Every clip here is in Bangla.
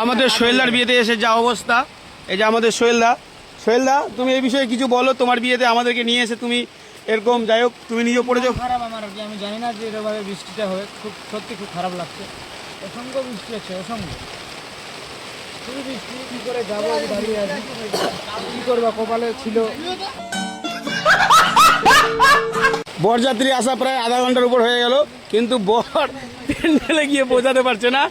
আমাদের সোহেলদার বিয়েতে এসে যা অবস্থা, এই যে আমাদের সোহেলদা তুমি এই বিষয়ে কিছু বলো। তোমার বিয়েতে আমাদেরকে নিয়ে এসে তুমি এরকম, যাই হোক তুমি নিজেও পড়েছো। খারাপ আমার আর কি, আমি জানি না যে এরকমভাবে বৃষ্টিটা হবে, সত্যি খুব খারাপ লাগছে। অসংখ্য বৃষ্টি হচ্ছে, অসংখ্য শুধু বৃষ্টি। কী করে যাবো, দাঁড়িয়ে আছি, কী করবা, কপালে ছিল। বরযাত্রী আসা প্রায় আধা ঘন্টার উপর হয়ে গেল, কিন্তু বর প্যান্ডেলে গিয়ে পৌঁছাতে পারছে না,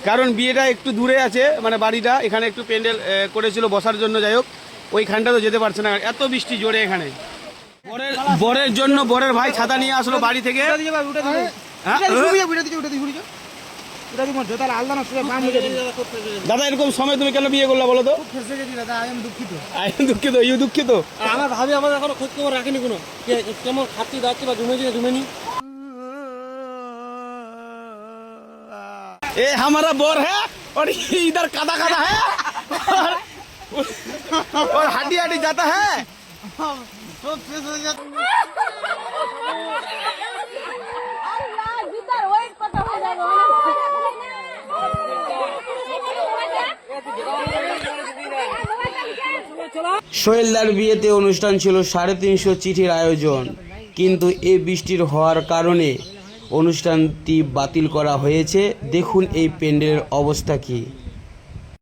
কারণ বিয়েটা একটু দূরে আছে, মানে বাড়িটা এখানে একটু প্যান্ডেল করেছিল বসার জন্য, যাই হোক ওইখানটা তো যেতে পারছে না, এত বৃষ্টি জোরে এখানে। বরের জন্য বরের ভাই ছাতা নিয়ে আসলো বাড়ি থেকে। দাদা এরকম সময় তুমি কেন বিয়ে করলা বলো তো? দুঃখিত, দুঃখিত। আমার ভাবি আমাদের এখনো খোঁজ খবর রাখেনি, কোনো কেমন খাচ্ছি দাচ্ছি বা ঘুমেছি না ঘুমেনি। ए हमारा बोर है और इधर कादा कादा है और हड्डी हड्डी जाता है। সোহেলদার বিয়েতে অনুষ্ঠান ছিল 350 চিঠির আয়োজন, কিন্তু এই বৃষ্টির হওয়ার কারণে অনুষ্ঠানটি বাতিল করা হয়েছে। দেখুন এই প্যান্ডেলের অবস্থা কি।